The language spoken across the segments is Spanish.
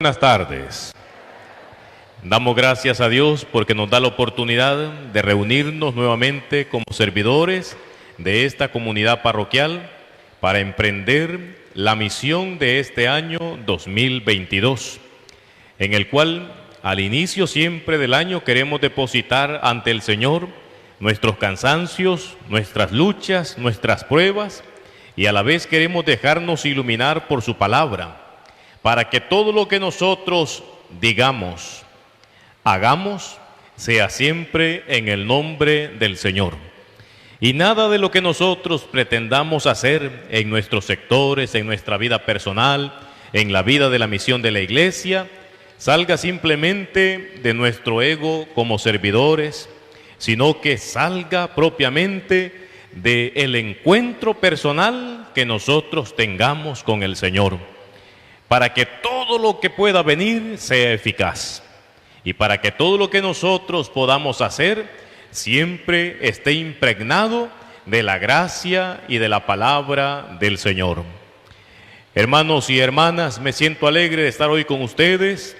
Buenas tardes. Damos gracias a Dios porque nos da la oportunidad de reunirnos nuevamente como servidores de esta comunidad parroquial para emprender la misión de este año 2022, en el cual al inicio siempre del año queremos depositar ante el Señor nuestros cansancios, nuestras luchas, nuestras pruebas, y a la vez queremos dejarnos iluminar por su palabra, para que todo lo que nosotros digamos, hagamos, sea siempre en el nombre del Señor. Y nada de lo que nosotros pretendamos hacer en nuestros sectores, en nuestra vida personal, en la vida de la misión de la iglesia, salga simplemente de nuestro ego como servidores, sino que salga propiamente del encuentro personal que nosotros tengamos con el Señor, para que todo lo que pueda venir sea eficaz y para que todo lo que nosotros podamos hacer siempre esté impregnado de la gracia y de la palabra del Señor. Hermanos y hermanas, me siento alegre de estar hoy con ustedes,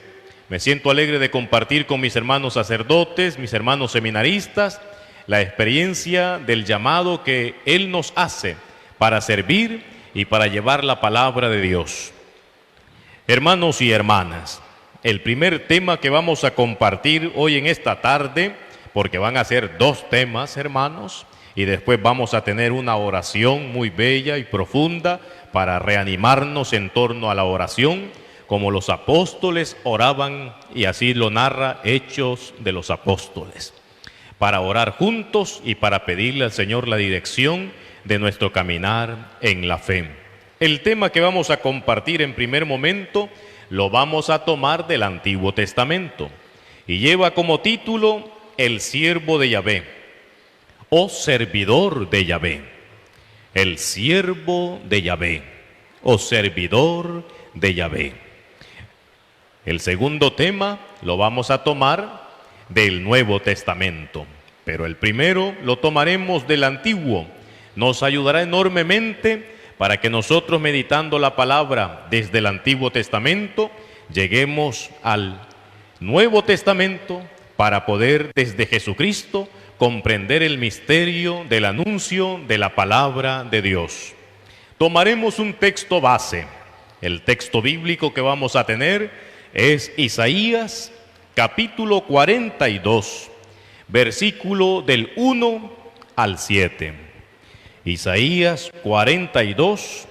me siento alegre de compartir con mis hermanos sacerdotes, mis hermanos seminaristas, la experiencia del llamado que Él nos hace para servir y para llevar la palabra de Dios. Hermanos y hermanas, el primer tema que vamos a compartir hoy en esta tarde, porque van a ser dos temas, hermanos, y después vamos a tener una oración muy bella y profunda para reanimarnos en torno a la oración, como los apóstoles oraban, y así lo narra Hechos de los Apóstoles, para orar juntos y para pedirle al Señor la dirección de nuestro caminar en la fe. El tema que vamos a compartir en primer momento lo vamos a tomar del Antiguo Testamento y lleva como título El siervo de Yahvé o servidor de Yahvé. El siervo de Yahvé o servidor de Yahvé. El segundo tema lo vamos a tomar del Nuevo Testamento, pero el primero lo tomaremos del Antiguo. Nos ayudará enormemente para que nosotros, meditando la palabra desde el Antiguo Testamento, lleguemos al Nuevo Testamento para poder desde Jesucristo comprender el misterio del anuncio de la palabra de Dios. Tomaremos un texto base. El texto bíblico que vamos a tener es Isaías capítulo 42, versículo del 1 al 7. Isaías 42,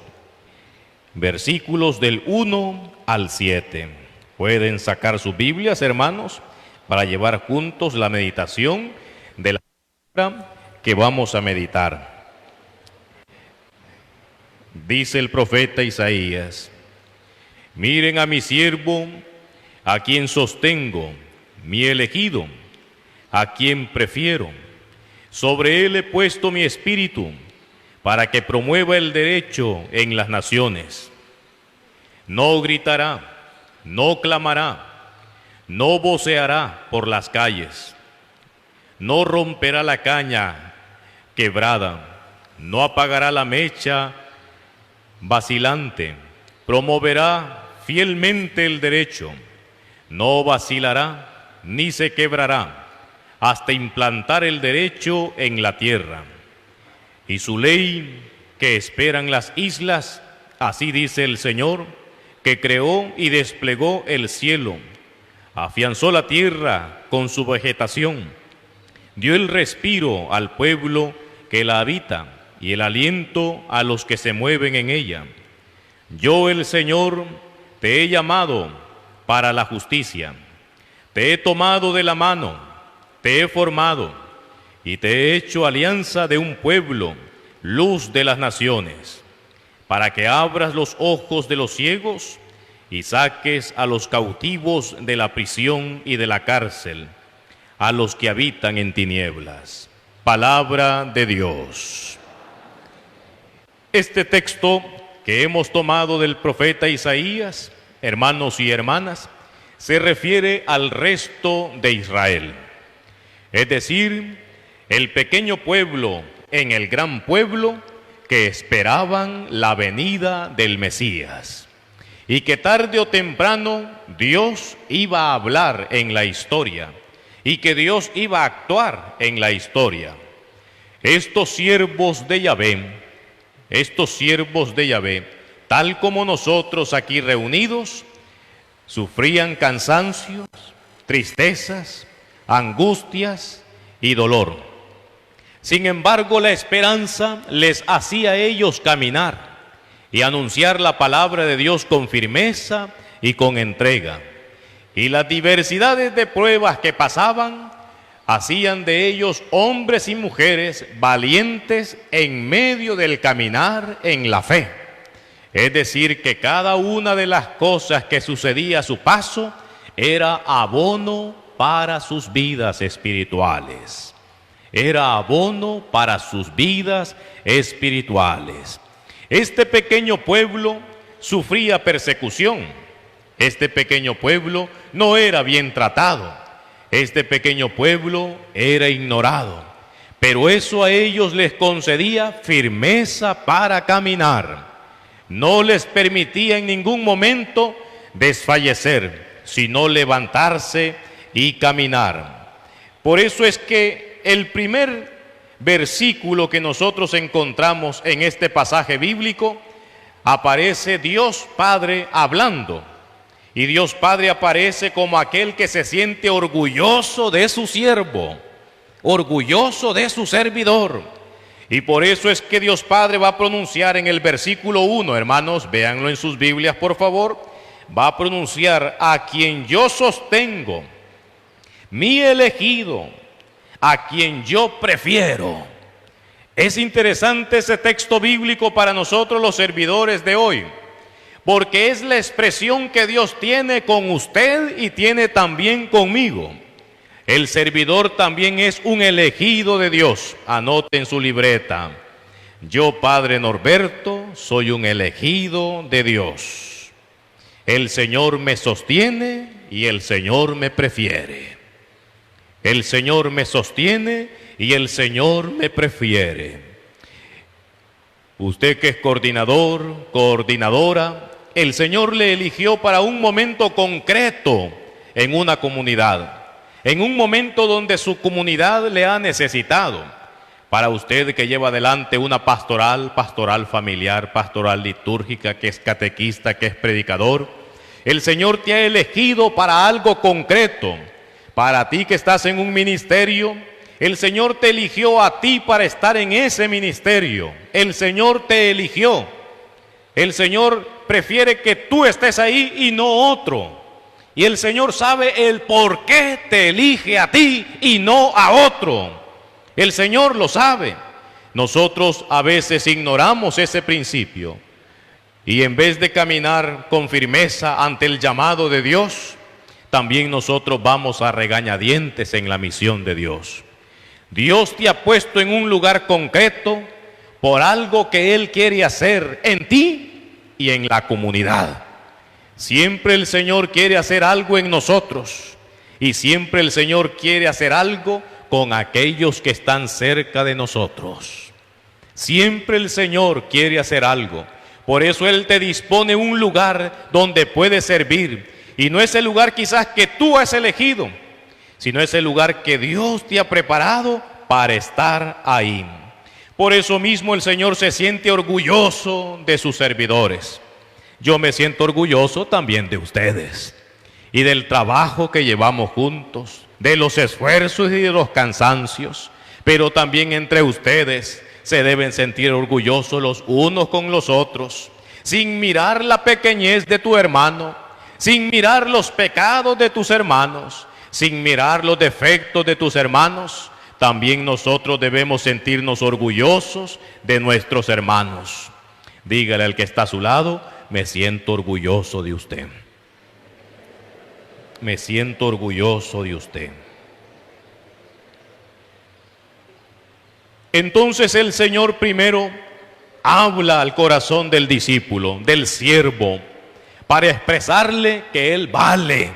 versículos del 1 al 7. Pueden sacar sus Biblias, hermanos, para llevar juntos la meditación de la palabra que vamos a meditar. Dice el profeta Isaías: miren a mi siervo, a quien sostengo, mi elegido, a quien prefiero. Sobre él he puesto mi espíritu, para que promueva el derecho en las naciones. No gritará, no clamará, no voceará por las calles, no romperá la caña quebrada, no apagará la mecha vacilante, promoverá fielmente el derecho, no vacilará ni se quebrará, hasta implantar el derecho en la tierra. Y su ley que esperan las islas, así dice el Señor, que creó y desplegó el cielo, afianzó la tierra con su vegetación, dio el respiro al pueblo que la habita y el aliento a los que se mueven en ella. Yo, el Señor, te he llamado para la justicia, te he tomado de la mano, te he formado y te he hecho alianza de un pueblo, luz de las naciones, para que abras los ojos de los ciegos y saques a los cautivos de la prisión y de la cárcel, a los que habitan en tinieblas. Palabra de Dios. Este texto que hemos tomado del profeta Isaías, hermanos y hermanas, se refiere al resto de Israel, es decir, el pequeño pueblo en el gran pueblo que esperaban la venida del Mesías. y que tarde o temprano Dios iba a hablar en la historia y que Dios iba a actuar en la historia. Estos siervos de Yahvé, tal como nosotros aquí reunidos, sufrían cansancios, tristezas, angustias y dolor. Sin embargo, la esperanza les hacía a ellos caminar y anunciar la palabra de Dios con firmeza y con entrega. Y las diversidades de pruebas que pasaban hacían de ellos hombres y mujeres valientes en medio del caminar en la fe. Es decir, que cada una de las cosas que sucedía a su paso era abono para sus vidas espirituales. Era abono para sus vidas espirituales. Este pequeño pueblo sufría persecución. Este pequeño pueblo no era bien tratado. Este pequeño pueblo era ignorado. Pero eso a ellos les concedía firmeza para caminar. No les permitía en ningún momento desfallecer, sino levantarse y caminar. Por eso es que el primer versículo que nosotros encontramos en este pasaje bíblico, aparece Dios Padre hablando. Y Dios Padre aparece como aquel que se siente orgulloso de su siervo, orgulloso de su servidor. Y por eso es que Dios Padre va a pronunciar en el versículo 1, hermanos, véanlo en sus Biblias por favor, va a pronunciar: a quien yo sostengo, mi elegido, a quien yo prefiero. Es interesante ese texto bíblico para nosotros los servidores de hoy, porque es la expresión que Dios tiene con usted y tiene también conmigo. El servidor también es un elegido de Dios. Anote en su libreta: yo, Padre Norberto, soy un elegido de Dios. El Señor me sostiene y el Señor me prefiere. El Señor me sostiene y el Señor me prefiere. Usted que es coordinador, coordinadora, el Señor le eligió para un momento concreto en una comunidad, en un momento donde su comunidad le ha necesitado. Para usted que lleva adelante una pastoral familiar, pastoral litúrgica, que es catequista, que es predicador, el Señor te ha elegido para algo concreto. Para ti que estás en un ministerio, el Señor te eligió a ti para estar en ese ministerio. El Señor te eligió. El Señor prefiere que tú estés ahí y no otro. Y el Señor sabe el por qué te elige a ti y no a otro. El Señor lo sabe. Nosotros a veces ignoramos ese principio. Y en vez de caminar con firmeza ante el llamado de Dios, también nosotros vamos a regañadientes en la misión de Dios. Dios te ha puesto en un lugar concreto por algo que Él quiere hacer en ti y en la comunidad. Siempre el Señor quiere hacer algo en nosotros y siempre el Señor quiere hacer algo con aquellos que están cerca de nosotros. Siempre el Señor quiere hacer algo. Por eso Él te dispone un lugar donde puedes servir. Y no es el lugar quizás que tú has elegido, sino es el lugar que Dios te ha preparado para estar ahí. Por eso mismo el Señor se siente orgulloso de sus servidores. Yo me siento orgulloso también de ustedes y del trabajo que llevamos juntos, de los esfuerzos y de los cansancios, pero también entre ustedes se deben sentir orgullosos los unos con los otros, sin mirar la pequeñez de tu hermano, sin mirar los pecados de tus hermanos, sin mirar los defectos de tus hermanos. También nosotros debemos sentirnos orgullosos de nuestros hermanos. Dígale al que está a su lado: me siento orgulloso de usted. Me siento orgulloso de usted. Entonces el Señor primero habla al corazón del discípulo, del siervo, para expresarle que Él vale,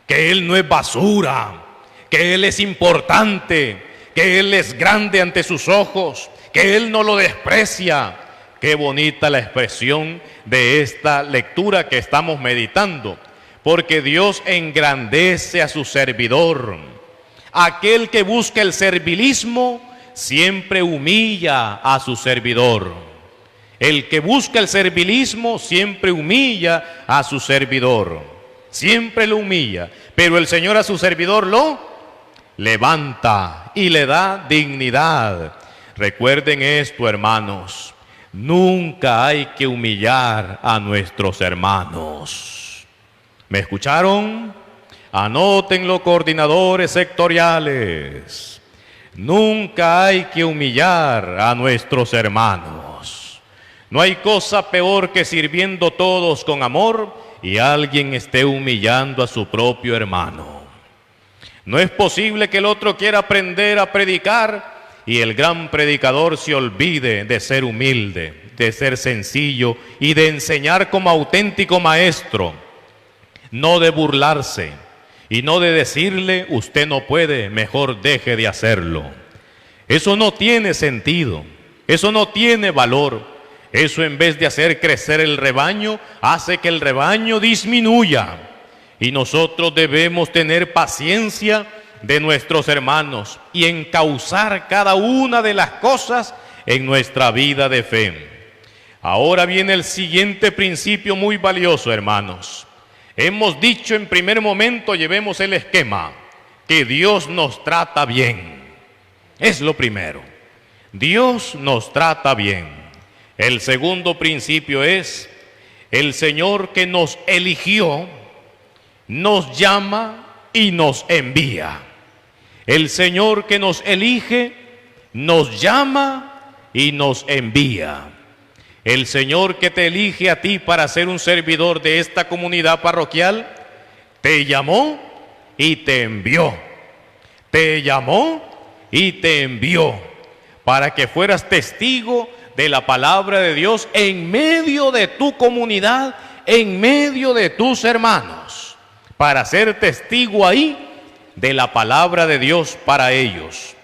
que Él no es basura, que Él es importante, que Él es grande ante sus ojos, que Él no lo desprecia, Qué bonita la expresión de esta lectura que estamos meditando, porque Dios engrandece a su servidor. Aquel que busca el servilismo siempre humilla a su servidor. El que busca el servilismo siempre humilla a su servidor. Siempre lo humilla, pero el Señor a su servidor lo levanta y le da dignidad. Recuerden esto, hermanos. Nunca hay que humillar a nuestros hermanos. ¿Me escucharon? Anótenlo, coordinadores sectoriales. Nunca hay que humillar a nuestros hermanos. No hay cosa peor que sirviendo todos con amor y alguien esté humillando a su propio hermano. No es posible que el otro quiera aprender a predicar y el gran predicador se olvide de ser humilde, de ser sencillo y de enseñar como auténtico maestro, no de burlarse y no de decirle usted no puede, mejor deje de hacerlo. Eso no tiene sentido, eso no tiene valor. Eso, en vez de hacer crecer el rebaño, hace que el rebaño disminuya. Y nosotros debemos tener paciencia de nuestros hermanos y encauzar cada una de las cosas en nuestra vida de fe. Ahora viene el siguiente principio muy valioso, hermanos. Hemos dicho en primer momento, llevemos el esquema, que Dios nos trata bien. Es lo primero. Dios nos trata bien. El segundo principio es, el Señor que nos eligió, nos llama y nos envía. El Señor que nos elige, nos llama y nos envía. El Señor que te elige a ti para ser un servidor de esta comunidad parroquial, te llamó y te envió. Te llamó y te envió para que fueras testigo de la palabra de Dios en medio de tu comunidad, en medio de tus hermanos, para ser testigo ahí de la palabra de Dios para ellos.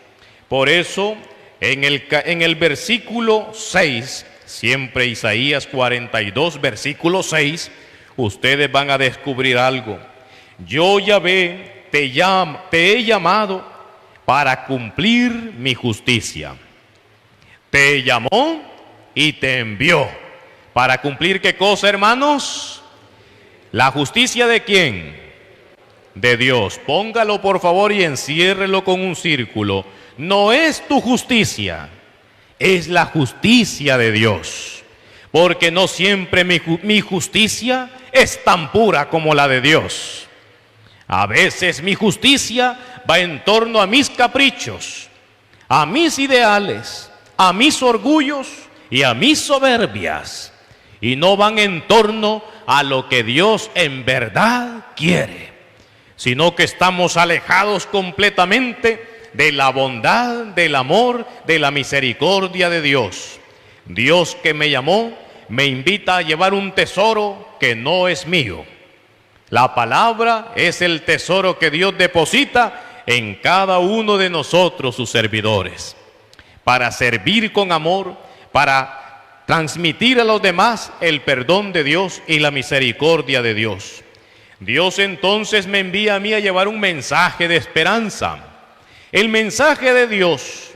Por eso, en el versículo 6, siempre Isaías 42, versículo 6, ustedes van a descubrir algo. Yo, Yahvé, te he llamado para cumplir mi justicia. Te llamó y te envió. ¿Para cumplir qué cosa, hermanos? ¿La justicia de quién? De Dios. Póngalo por favor y enciérrelo con un círculo. No es tu justicia, es la justicia de Dios. Porque no siempre mi justicia es tan pura como la de Dios. A veces mi justicia va en torno a mis caprichos, a mis ideales, a mis orgullos y a mis soberbias, y no van en torno a lo que Dios en verdad quiere, sino que estamos alejados completamente de la bondad, del amor, de la misericordia de Dios. Dios que me llamó me invita a llevar un tesoro que no es mío. La palabra es el tesoro que Dios deposita en cada uno de nosotros, sus servidores, para servir con amor, para transmitir a los demás el perdón de Dios y la misericordia de Dios. Dios entonces me envía a mí a llevar un mensaje de esperanza. El mensaje de Dios,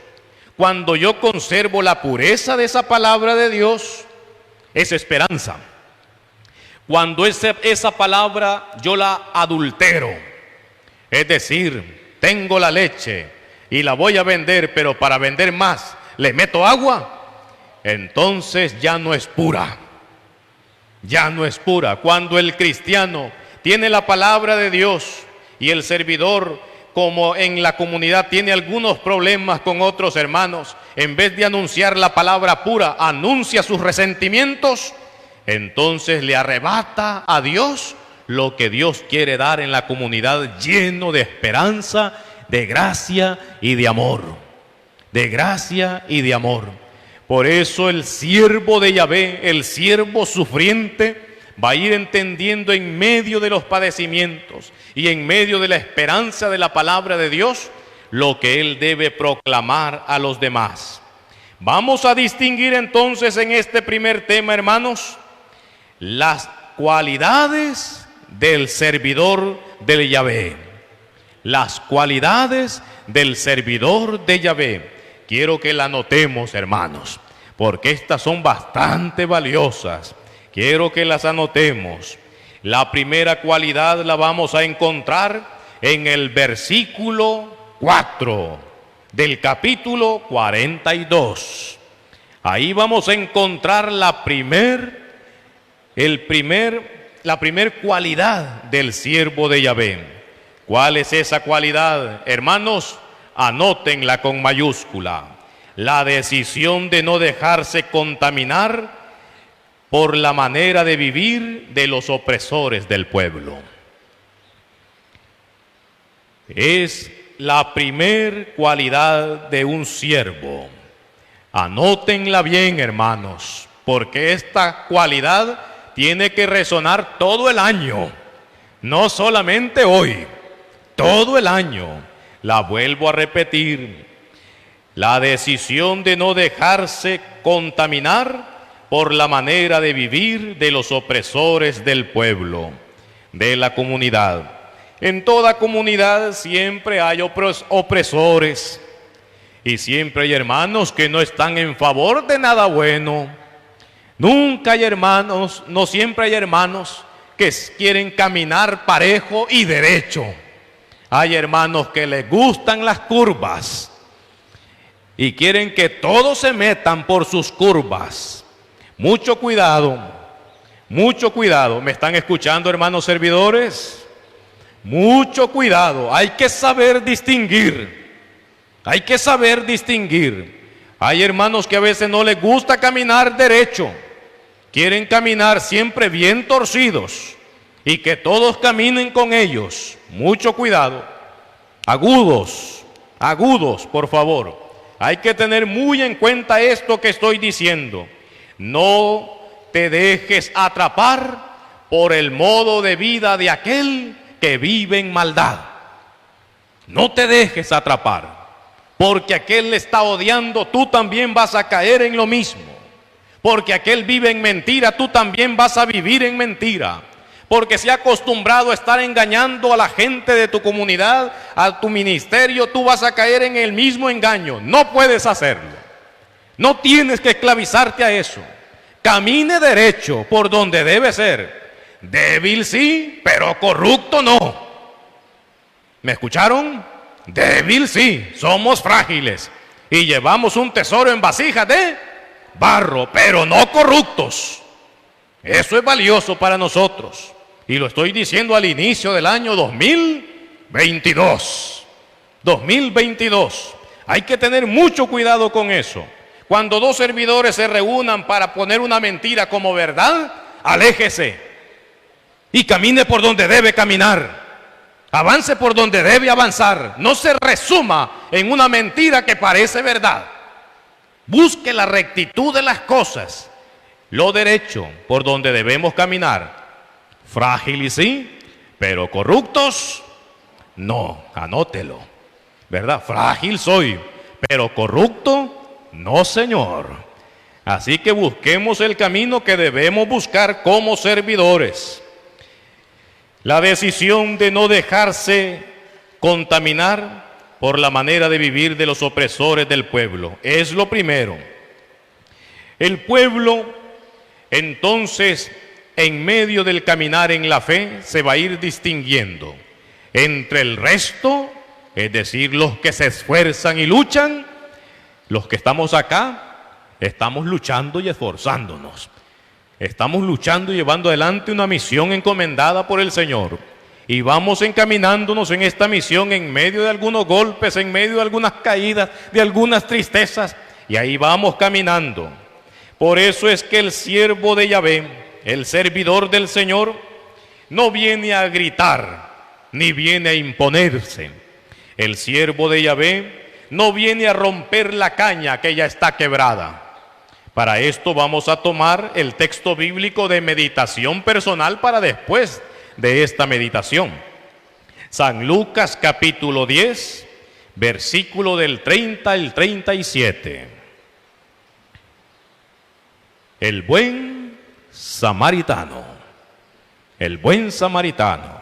cuando yo conservo la pureza de esa palabra de Dios, es esperanza. Cuando esa palabra yo la adultero, es decir, tengo la leche y la voy a vender, pero para vender más le meto agua, entonces ya no es pura. Ya no es pura. Cuando el cristiano tiene la palabra de Dios y el servidor, como en la comunidad, tiene algunos problemas con otros hermanos, en vez de anunciar la palabra pura, anuncia sus resentimientos, entonces le arrebata a Dios lo que Dios quiere dar en la comunidad, lleno de esperanza, de gracia y de amor. De gracia y de amor. Por eso el siervo de Yahvé, el siervo sufriente, va a ir entendiendo en medio de los padecimientos y en medio de la esperanza de la palabra de Dios, lo que él debe proclamar a los demás. Vamos a distinguir entonces en este primer tema, hermanos, las cualidades del servidor de Yahvé. Las cualidades del servidor de Yahvé. Quiero que la anotemos, hermanos, porque estas son bastante valiosas. Quiero que las anotemos. La primera cualidad la vamos a encontrar en el versículo 4 del capítulo 42. Ahí vamos a encontrar la primer cualidad del siervo de Yahvé. ¿Cuál es esa cualidad? Hermanos, anótenla con mayúscula. La decisión de no dejarse contaminar por la manera de vivir de los opresores del pueblo. Es la primer cualidad de un siervo. Anótenla bien, hermanos, porque esta cualidad tiene que resonar todo el año, no solamente hoy, todo el año. La vuelvo a repetir: la decisión de no dejarse contaminar por la manera de vivir de los opresores del pueblo, de la comunidad. En toda comunidad siempre hay opresores y siempre hay hermanos que no están en favor de nada bueno. Nunca hay hermanos, no siempre hay hermanos que quieren caminar parejo y derecho. Hay hermanos que les gustan las curvas y quieren que todos se metan por sus curvas. Mucho cuidado, mucho cuidado. ¿Me están escuchando, hermanos servidores? Mucho cuidado, hay que saber distinguir. Hay que saber distinguir. Hay hermanos que a veces no les gusta caminar derecho. Quieren caminar siempre bien torcidos y que todos caminen con ellos. Mucho cuidado. Agudos, por favor. Hay que tener muy en cuenta esto que estoy diciendo. No te dejes atrapar por el modo de vida de aquel que vive en maldad. No te dejes atrapar, porque aquel le está odiando, tú también vas a caer en lo mismo. Porque aquel vive en mentira, tú también vas a vivir en mentira. Porque se ha acostumbrado a estar engañando a la gente de tu comunidad, a tu ministerio, tú vas a caer en el mismo engaño. No puedes hacerlo. No tienes que esclavizarte a eso. Camine derecho por donde debe ser. Débil sí, pero corrupto no. ¿Me escucharon? Débil sí, somos frágiles y llevamos un tesoro en vasijas de barro, pero no corruptos. Eso es valioso para nosotros. Y lo estoy diciendo al inicio del año 2022. 2022. Hay que tener mucho cuidado con eso. Cuando dos servidores se reúnan para poner una mentira como verdad, aléjese y camine por donde debe caminar. Avance por donde debe avanzar. No se resuma en una mentira que parece verdad. Busque la rectitud de las cosas, lo derecho por donde debemos caminar. Frágiles sí, pero corruptos no. Anótelo, ¿verdad? Frágil soy, pero corrupto no, señor. Así que busquemos el camino que debemos buscar como servidores. La decisión de no dejarse contaminar por la manera de vivir de los opresores del pueblo es lo primero. El pueblo, entonces, en medio del caminar en la fe, se va a ir distinguiendo entre el resto, es decir, los que se esfuerzan y luchan. Los que estamos acá, estamos luchando y esforzándonos. Estamos luchando y llevando adelante una misión encomendada por el Señor. Y vamos encaminándonos en esta misión en medio de algunos golpes, en medio de algunas caídas, de algunas tristezas. Y ahí vamos caminando. Por eso es que el siervo de Yahvé, el servidor del Señor, no viene a gritar, ni viene a imponerse. El siervo de Yahvé no viene a romper la caña que ya está quebrada. Para esto vamos a tomar el texto bíblico de meditación personal para después de esta meditación. San Lucas capítulo 10, versículo del 30 al 37. El buen samaritano. El buen samaritano.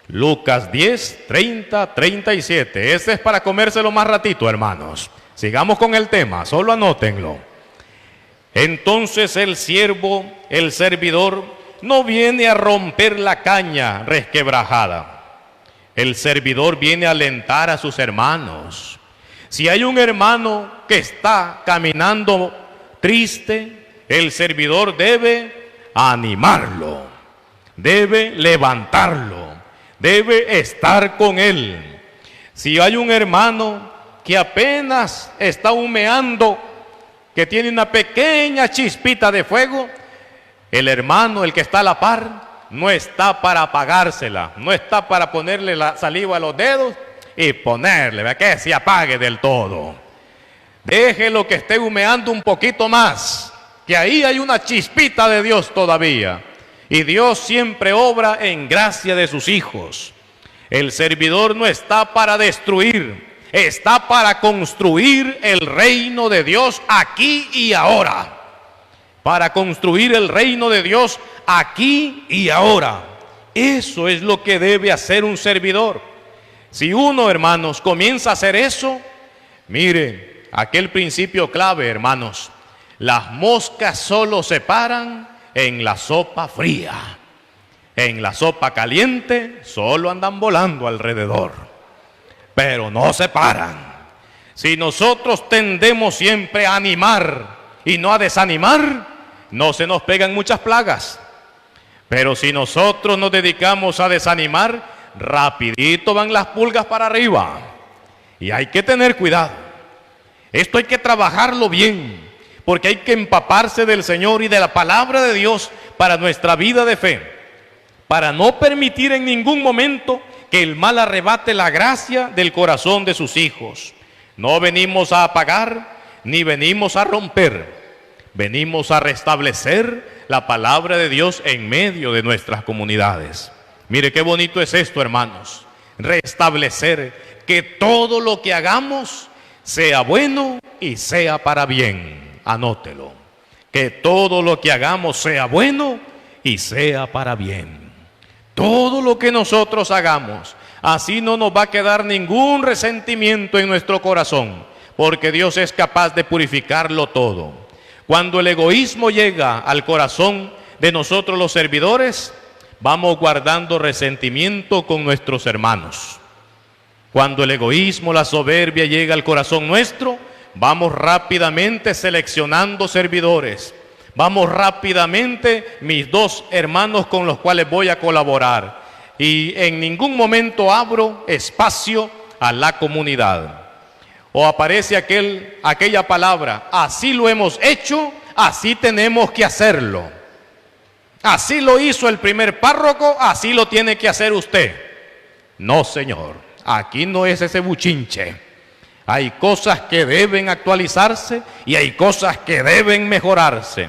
Lucas 10, 30, 37. Este es para comérselo más ratito, hermanos. Sigamos con el tema, solo anótenlo. Entonces el siervo, el servidor, no viene a romper la caña resquebrajada. El servidor viene a alentar a sus hermanos. Si hay un hermano que está caminando triste, el servidor debe animarlo, debe levantarlo, debe estar con él. Si hay un hermano que apenas está humeando, que tiene una pequeña chispita de fuego, el hermano, el que está a la par, no está para apagársela, no está para ponerle la saliva a los dedos y ponerle, ¿ve? Que se apague del todo. Déjelo que esté humeando un poquito más, que ahí hay una chispita de Dios todavía. Y Dios siempre obra en gracia de sus hijos. El servidor no está para destruir, está para construir el reino de Dios aquí y ahora. Para construir el reino de Dios aquí y ahora. Eso es lo que debe hacer un servidor. Si uno, hermanos, comienza a hacer eso, mire, aquel principio clave, hermanos, las moscas solo se paran en la sopa fría. En la sopa caliente solo andan volando alrededor, pero no se paran. Si nosotros tendemos siempre a animar y no a desanimar, no se nos pegan muchas plagas. Pero si nosotros nos dedicamos a desanimar, rapidito van las pulgas para arriba. Y hay que tener cuidado. Esto hay que trabajarlo bien, porque hay que empaparse del Señor y de la palabra de Dios para nuestra vida de fe, para no permitir en ningún momento que el mal arrebate la gracia del corazón de sus hijos. No venimos a apagar, ni venimos a romper. Venimos a restablecer la palabra de Dios en medio de nuestras comunidades. Mire qué bonito es esto, hermanos. Restablecer que todo lo que hagamos sea bueno y sea para bien. Anótelo. Que todo lo que hagamos sea bueno y sea para bien. Todo lo que nosotros hagamos, así no nos va a quedar ningún resentimiento en nuestro corazón, porque Dios es capaz de purificarlo todo. Cuando el egoísmo llega al corazón de nosotros los servidores, vamos guardando resentimiento con nuestros hermanos. Cuando el egoísmo, la soberbia llega al corazón nuestro, vamos rápidamente seleccionando servidores. Vamos rápidamente, mis dos hermanos con los cuales voy a colaborar. Y en ningún momento abro espacio a la comunidad. O aparece aquella palabra, así lo hemos hecho, así tenemos que hacerlo. Así lo hizo el primer párroco, así lo tiene que hacer usted. No, señor, aquí no es ese buchinche. Hay cosas que deben actualizarse y hay cosas que deben mejorarse.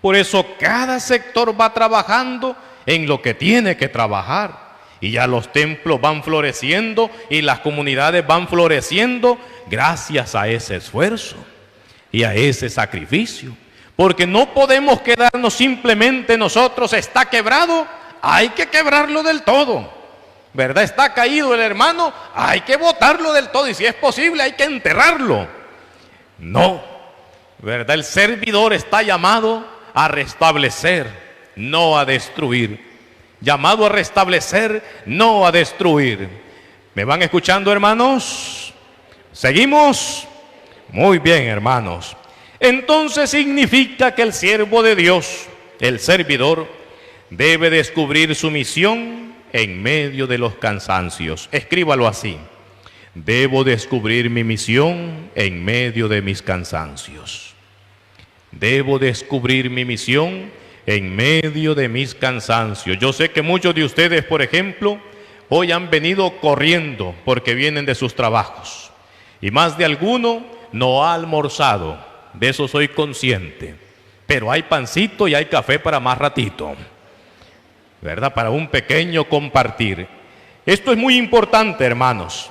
Por eso cada sector va trabajando en lo que tiene que trabajar. Y ya los templos van floreciendo y las comunidades van floreciendo gracias a ese esfuerzo y a ese sacrificio. Porque no podemos quedarnos simplemente nosotros, está quebrado, hay que quebrarlo del todo. ¿Verdad? Está caído el hermano, hay que botarlo del todo y si es posible hay que enterrarlo. No, ¿verdad? El servidor está llamado a restablecer, no a destruir. Llamado a restablecer, no a destruir. ¿Me van escuchando, hermanos? ¿Seguimos? Muy bien, hermanos. Entonces significa que el siervo de Dios, el servidor, debe descubrir su misión en medio de los cansancios. Escríbalo así. Debo descubrir mi misión en medio de mis cansancios. Debo descubrir mi misión en medio de mis cansancios. Yo sé que muchos de ustedes, por ejemplo, hoy han venido corriendo porque vienen de sus trabajos. Y más de alguno no ha almorzado. De eso soy consciente. Pero hay pancito y hay café para más ratito, ¿verdad? Para un pequeño compartir. Esto es muy importante, hermanos.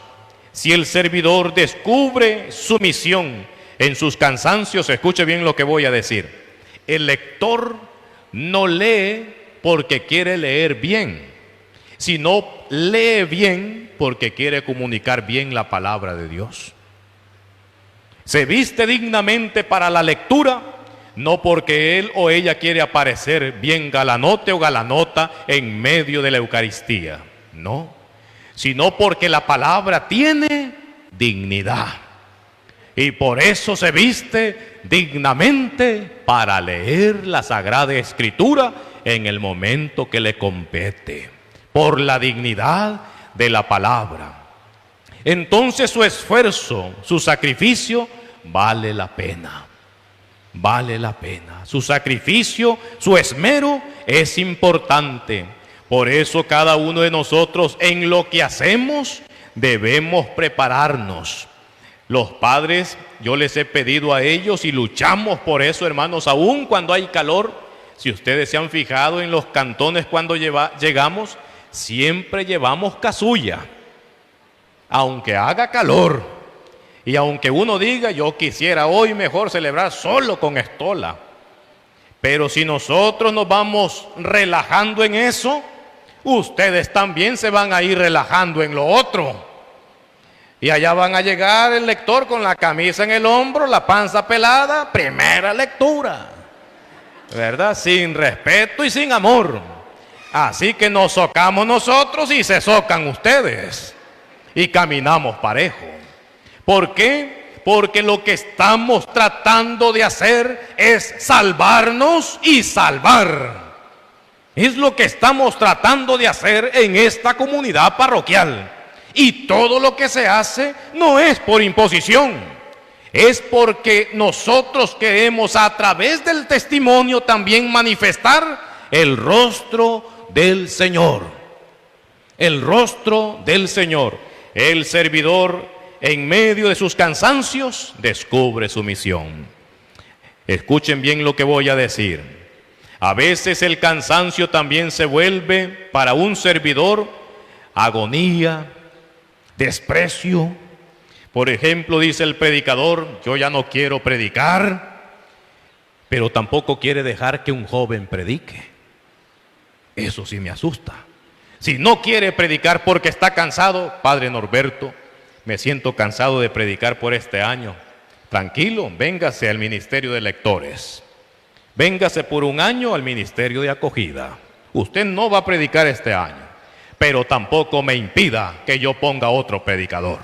Si el servidor descubre su misión en sus cansancios, escuche bien lo que voy a decir. El lector no lee porque quiere leer bien, sino lee bien porque quiere comunicar bien la palabra de Dios. Se viste dignamente para la lectura, no porque él o ella quiere aparecer bien galanote o galanota en medio de la Eucaristía, no, sino porque la palabra tiene dignidad. Y por eso se viste dignamente para leer la Sagrada Escritura en el momento que le compete, por la dignidad de la palabra. Entonces su esfuerzo, su sacrificio, vale la pena. Vale la pena. Su sacrificio, su esmero es importante. Por eso cada uno de nosotros en lo que hacemos debemos prepararnos. Los padres, yo les he pedido a ellos y luchamos por eso, hermanos, aún cuando hay calor. Si ustedes se han fijado en los cantones cuando llegamos, siempre llevamos casulla, aunque haga calor. Y aunque uno diga, yo quisiera hoy mejor celebrar solo con estola. Pero si nosotros nos vamos relajando en eso, ustedes también se van a ir relajando en lo otro. Y allá van a llegar el lector con la camisa en el hombro, la panza pelada, primera lectura, ¿verdad? Sin respeto y sin amor. Así que nos socamos nosotros y se socan ustedes. Y caminamos parejo. ¿Por qué? Porque lo que estamos tratando de hacer es salvarnos y salvar. Es lo que estamos tratando de hacer en esta comunidad parroquial. Y todo lo que se hace no es por imposición, es porque nosotros queremos a través del testimonio también manifestar el rostro del Señor. El rostro del Señor. El servidor en medio de sus cansancios descubre su misión. Escuchen bien lo que voy a decir. A veces el cansancio también se vuelve para un servidor agonía, desprecio. Por ejemplo, dice el predicador, yo ya no quiero predicar, pero tampoco quiere dejar que un joven predique. Eso sí me asusta. Si no quiere predicar porque está cansado, Padre Norberto, me siento cansado de predicar por este año. Tranquilo, véngase al ministerio de lectores. Véngase por un año al ministerio de acogida. Usted no va a predicar este año, pero tampoco me impida que yo ponga otro predicador.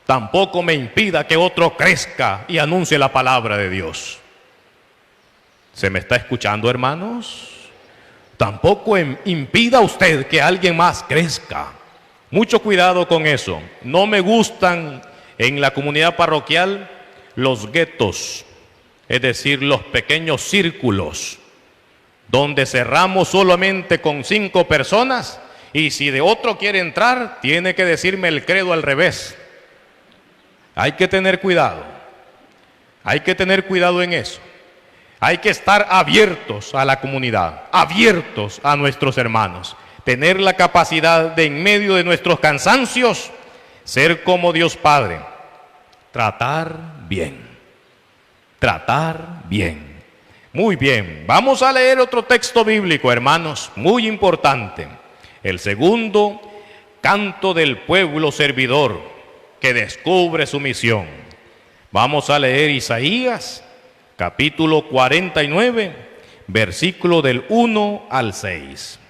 Tampoco me impida que otro crezca y anuncie la palabra de Dios. ¿Se me está escuchando, hermanos? Tampoco impida usted que alguien más crezca. Mucho cuidado con eso. No me gustan en la comunidad parroquial los guetos, es decir, los pequeños círculos, donde cerramos solamente con 5 personas y si de otro quiere entrar, tiene que decirme el credo al revés. Hay que tener cuidado. Hay que tener cuidado en eso. Hay que estar abiertos a la comunidad, abiertos a nuestros hermanos. Tener la capacidad de, en medio de nuestros cansancios, ser como Dios Padre. Tratar bien. Tratar bien. Muy bien. Vamos a leer otro texto bíblico, hermanos, muy importante. El segundo canto del pueblo servidor que descubre su misión. Vamos a leer Isaías, capítulo 49, versículo del 1 al 6.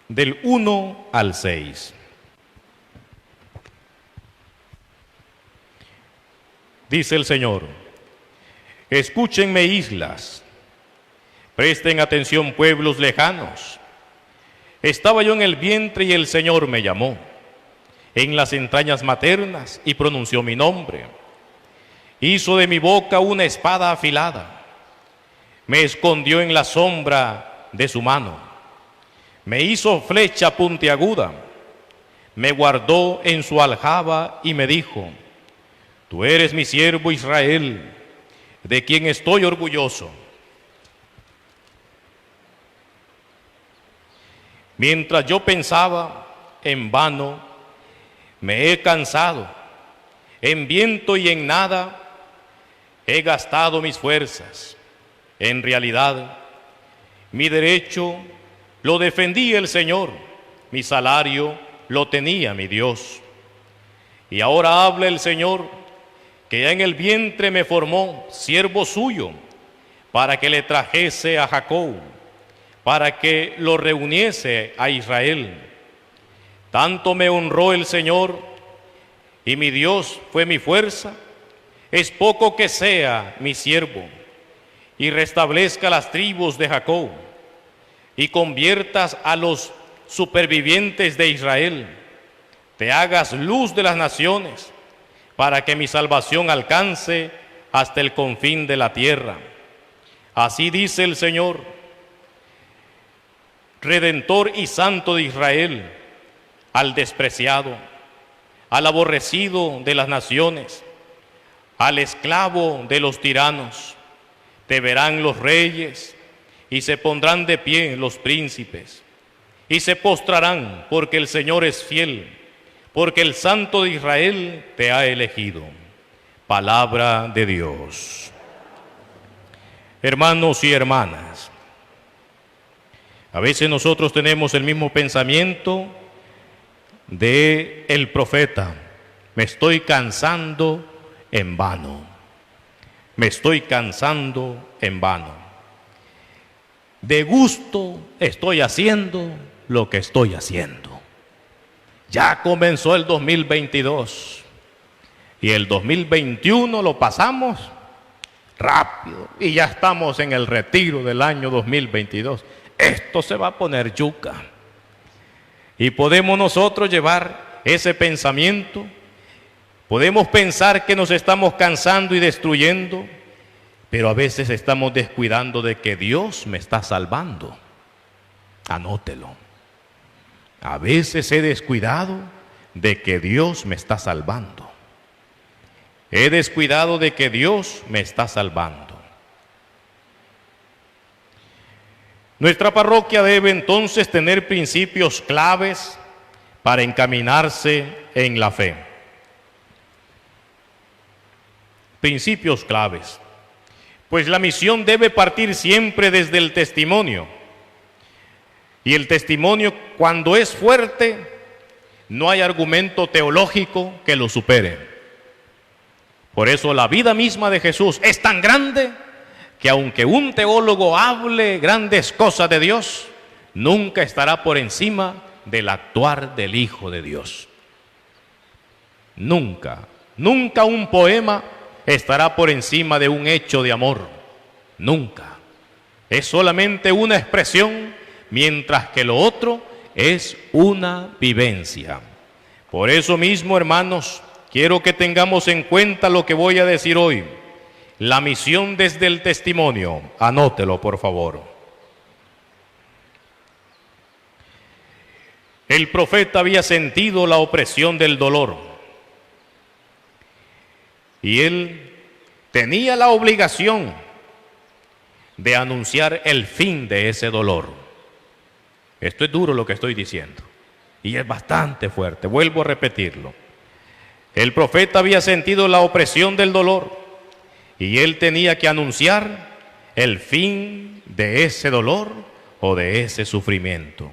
Del 1 al 6. Dice el Señor: escúchenme, islas, presten atención, pueblos lejanos. Estaba yo en el vientre y el Señor me llamó, en las entrañas maternas, y pronunció mi nombre. Hizo de mi boca una espada afilada, me escondió en la sombra de su mano, me hizo flecha puntiaguda, me guardó en su aljaba y me dijo: tú eres mi siervo Israel, de quien estoy orgulloso. Mientras yo pensaba, en vano me he cansado, en viento y en nada he gastado mis fuerzas. En realidad, mi derecho lo defendía el Señor, mi salario lo tenía mi Dios. Y ahora habla el Señor, que ya en el vientre me formó, siervo suyo, para que le trajese a Jacob, para que lo reuniese a Israel. Tanto me honró el Señor, y mi Dios fue mi fuerza. Es poco que sea mi siervo, y restablezca las tribus de Jacob, y conviertas a los supervivientes de Israel. Te hagas luz de las naciones, para que mi salvación alcance hasta el confín de la tierra. Así dice el Señor, Redentor y Santo de Israel, al despreciado, al aborrecido de las naciones, al esclavo de los tiranos. Te verán los reyes y se pondrán de pie los príncipes y se postrarán, porque el Señor es fiel, porque el Santo de Israel te ha elegido. Palabra de Dios. Hermanos y hermanas, a veces nosotros tenemos el mismo pensamiento de el profeta: me estoy cansando en vano. Me estoy cansando en vano. De gusto estoy haciendo lo que estoy haciendo. Ya comenzó el 2022 y el 2021 lo pasamos rápido y ya estamos en el retiro del año 2022. Esto se va a poner yuca. Y podemos nosotros llevar ese pensamiento. Podemos pensar que nos estamos cansando y destruyendo, pero a veces estamos descuidando de que Dios me está salvando. Anótelo. A veces he descuidado de que Dios me está salvando. He descuidado de que Dios me está salvando. Nuestra parroquia debe entonces tener principios claves para encaminarse en la fe. Principios claves. Pues la misión debe partir siempre desde el testimonio. Y el testimonio, cuando es fuerte, no hay argumento teológico que lo supere. Por eso la vida misma de Jesús es tan grande que aunque un teólogo hable grandes cosas de Dios, nunca estará por encima del actuar del Hijo de Dios. Nunca, nunca un poema estará por encima de un hecho de amor. Nunca. Es solamente una expresión, mientras que lo otro es una vivencia. Por eso mismo, hermanos, quiero que tengamos en cuenta lo que voy a decir hoy. La misión desde el testimonio. Anótelo, por favor. El profeta había sentido la opresión del dolor. Y él tenía la obligación de anunciar el fin de ese dolor. Esto es duro lo que estoy diciendo. Y es bastante fuerte. Vuelvo a repetirlo. El profeta había sentido la opresión del dolor. Y él tenía que anunciar el fin de ese dolor o de ese sufrimiento.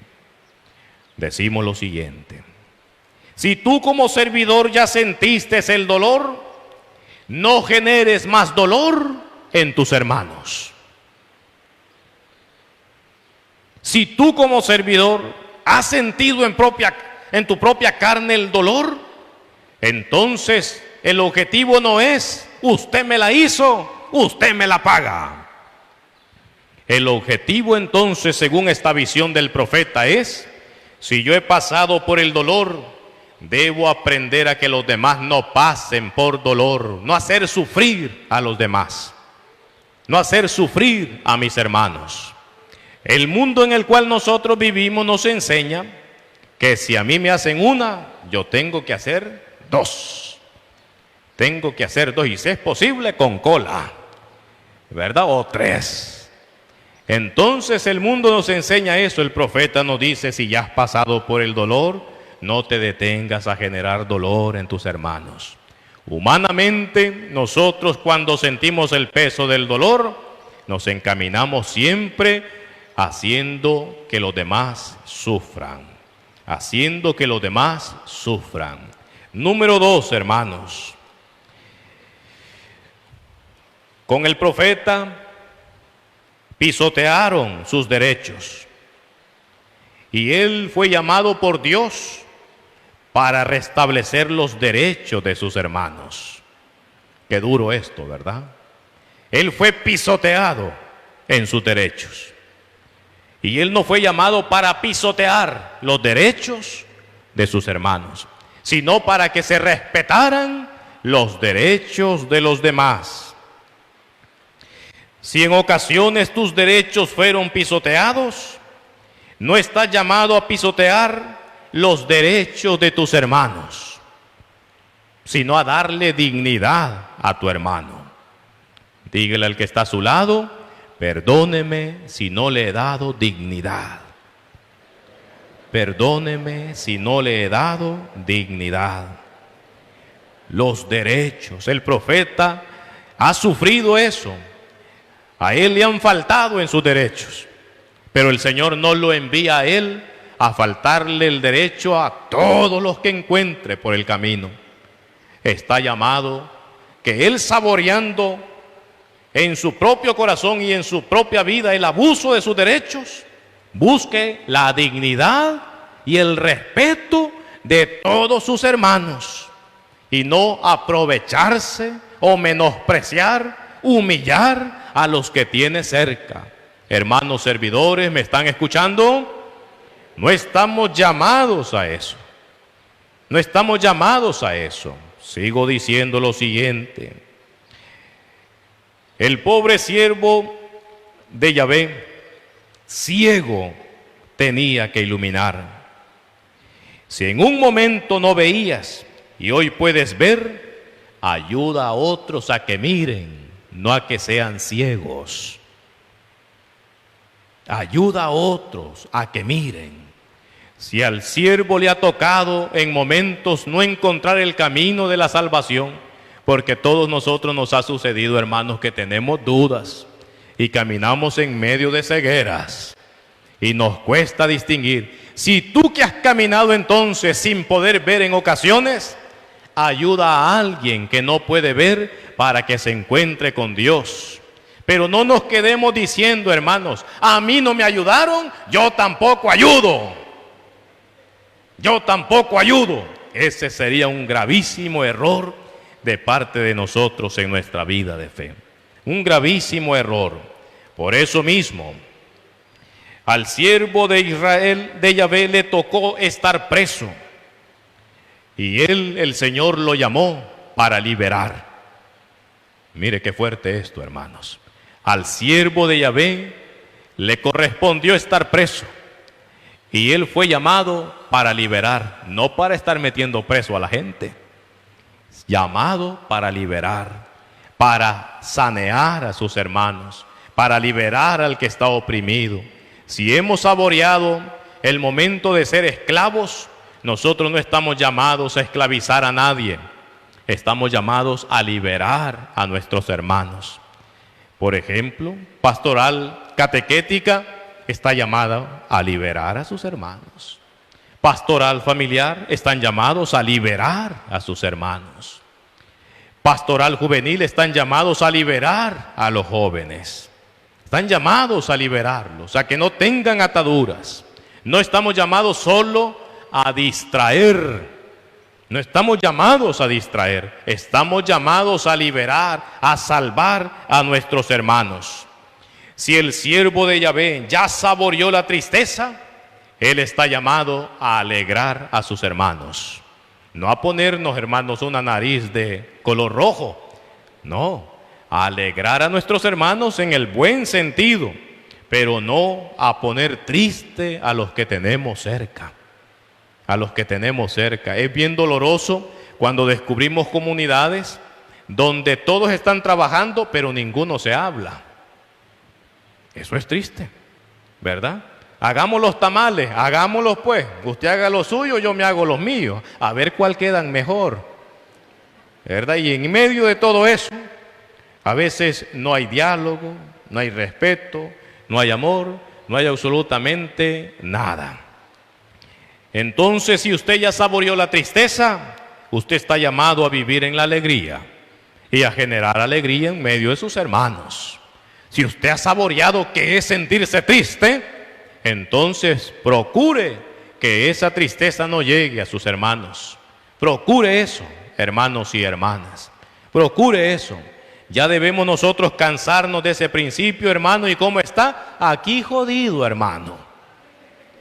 Decimos lo siguiente. Si tú como servidor ya sentiste el dolor, no generes más dolor en tus hermanos. Si tú como servidor has sentido en tu propia carne el dolor, entonces el objetivo no es usted me la hizo, usted me la paga. El objetivo entonces, según esta visión del profeta, es: si yo he pasado por el dolor, debo aprender a que los demás no pasen por dolor, no hacer sufrir a los demás, no hacer sufrir a mis hermanos. El mundo en el cual nosotros vivimos nos enseña que si a mí me hacen una, yo tengo que hacer dos. Tengo que hacer dos, y si es posible con cola, ¿verdad? O tres. Entonces el mundo nos enseña eso. El profeta nos dice: si ya has pasado por el dolor, no te detengas a generar dolor en tus hermanos. Humanamente, nosotros cuando sentimos el peso del dolor, nos encaminamos siempre haciendo que los demás sufran. Haciendo que los demás sufran. Número 2, hermanos. Con el profeta pisotearon sus derechos. Y él fue llamado por Dios para restablecer los derechos de sus hermanos. Qué duro esto, ¿verdad? Él fue pisoteado en sus derechos. Y él no fue llamado para pisotear los derechos de sus hermanos, sino para que se respetaran los derechos de los demás. Si en ocasiones tus derechos fueron pisoteados, no estás llamado a pisotear los derechos de tus hermanos, sino a darle dignidad a tu hermano. Dígale al que está a su lado: perdóneme si no le he dado dignidad. Perdóneme si no le he dado dignidad. Los derechos, el profeta ha sufrido eso. A él le han faltado en sus derechos, pero el Señor no lo envía a él a faltarle el derecho a todos los que encuentre por el camino. Está llamado que él, saboreando en su propio corazón y en su propia vida el abuso de sus derechos, busque la dignidad y el respeto de todos sus hermanos, y no aprovecharse o menospreciar, humillar a los que tiene cerca. Hermanos servidores, ¿me están escuchando? No estamos llamados a eso. No estamos llamados a eso. Sigo diciendo lo siguiente. El pobre siervo de Yahvé, ciego, tenía que iluminar. Si en un momento no veías y hoy puedes ver, ayuda a otros a que miren, no a que sean ciegos. Ayuda a otros a que miren. Si al siervo le ha tocado en momentos no encontrar el camino de la salvación, porque todos nosotros nos ha sucedido, hermanos, que tenemos dudas y caminamos en medio de cegueras y nos cuesta distinguir. Si tú que has caminado entonces sin poder ver en ocasiones, ayuda a alguien que no puede ver para que se encuentre con Dios. Pero no nos quedemos diciendo, hermanos, a mí no me ayudaron, yo tampoco ayudo. Yo tampoco ayudo. Ese sería un gravísimo error de parte de nosotros en nuestra vida de fe. Un gravísimo error. Por eso mismo, al siervo de Israel, de Yahvé, le tocó estar preso. Y él, el Señor, lo llamó para liberar. Mire qué fuerte esto, hermanos. Al siervo de Yahvé le correspondió estar preso. Y él fue llamado para liberar, no para estar metiendo preso a la gente. Llamado para liberar, para sanear a sus hermanos, para liberar al que está oprimido. Si hemos saboreado el momento de ser esclavos, nosotros no estamos llamados a esclavizar a nadie. Estamos llamados a liberar a nuestros hermanos. Por ejemplo, pastoral catequética está llamada a liberar a sus hermanos. Pastoral familiar están llamados a liberar a sus hermanos. Pastoral juvenil están llamados a liberar a los jóvenes. Están llamados a liberarlos, a que no tengan ataduras. No estamos llamados solo a distraer. No estamos llamados a distraer. Estamos llamados a liberar, a salvar a nuestros hermanos. Si el siervo de Yahvé ya saboreó la tristeza, él está llamado a alegrar a sus hermanos. No a ponernos, hermanos, una nariz de color rojo. No, a alegrar a nuestros hermanos en el buen sentido, pero no a poner triste a los que tenemos cerca. A los que tenemos cerca. Es bien doloroso cuando descubrimos comunidades donde todos están trabajando, pero ninguno se habla. Eso es triste, ¿verdad? Hagamos los tamales, hagámoslos pues. Usted haga lo suyo, yo me hago los míos. A ver cuál quedan mejor. ¿verdad? Y en medio de todo eso, a veces no hay diálogo, no hay respeto, no hay amor, no hay absolutamente nada. Entonces, si usted ya saboreó la tristeza, usted está llamado a vivir en la alegría y a generar alegría en medio de sus hermanos. Si usted ha saboreado qué es sentirse triste, entonces procure que esa tristeza no llegue a sus hermanos. Procure eso, hermanos y hermanas. Procure eso. Ya debemos nosotros cansarnos de ese principio, hermano. ¿Y cómo está? Aquí jodido, hermano.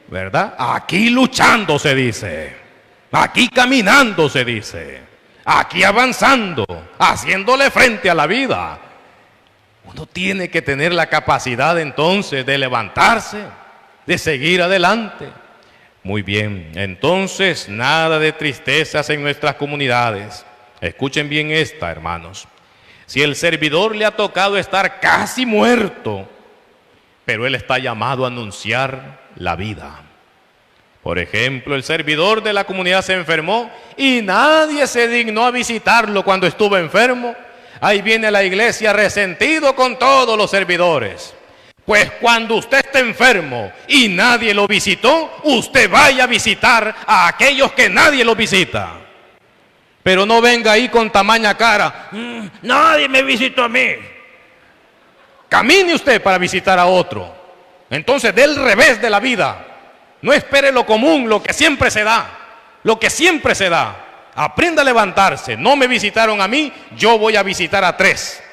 ¿Verdad? Aquí luchando, se dice. Aquí caminando, se dice. Aquí avanzando, haciéndole frente a la vida. Uno tiene que tener la capacidad entonces de levantarse, de seguir adelante. Muy bien, entonces nada de tristezas en nuestras comunidades. Escuchen bien esta, hermanos. Si el servidor le ha tocado estar casi muerto, pero él está llamado a anunciar la vida. Por ejemplo, el servidor de la comunidad se enfermó y nadie se dignó a visitarlo cuando estuvo enfermo. Ahí viene la iglesia resentido con todos los servidores. Pues cuando usted esté enfermo y nadie lo visitó, usted vaya a visitar a aquellos que nadie lo visita. Pero no venga ahí con tamaña cara, nadie me visitó a mí. Camine usted para visitar a otro. Entonces, del revés de la vida. No espere lo común, lo que siempre se da. Lo que siempre se da. Aprenda a levantarse. No me visitaron a mí, yo voy a visitar a 3.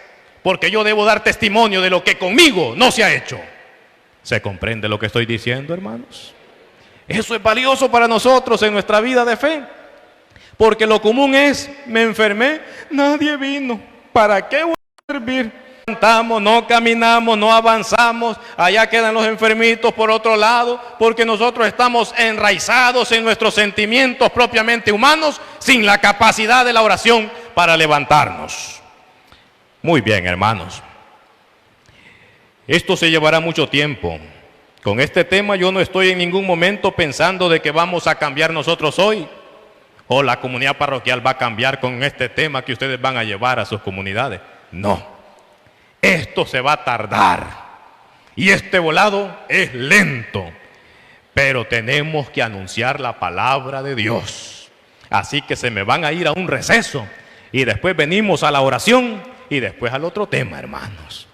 Porque yo debo dar testimonio de lo que conmigo no se ha hecho. ¿Se comprende lo que estoy diciendo, hermanos? Eso es valioso para nosotros en nuestra vida de fe. Porque lo común es, me enfermé, nadie vino. ¿Para qué voy a servir? No caminamos, no avanzamos, allá quedan los enfermitos por otro lado, porque nosotros estamos enraizados en nuestros sentimientos propiamente humanos, sin la capacidad de la oración para levantarnos. Muy bien, hermanos. Esto se llevará mucho tiempo. Con este tema yo no estoy en ningún momento pensando de que vamos a cambiar nosotros hoy, o la comunidad parroquial va a cambiar con este tema que ustedes van a llevar a sus comunidades. No. Esto se va a tardar y este volado es lento, pero tenemos que anunciar la palabra de Dios. Así que se me van a ir a un receso y después venimos a la oración y después al otro tema, hermanos.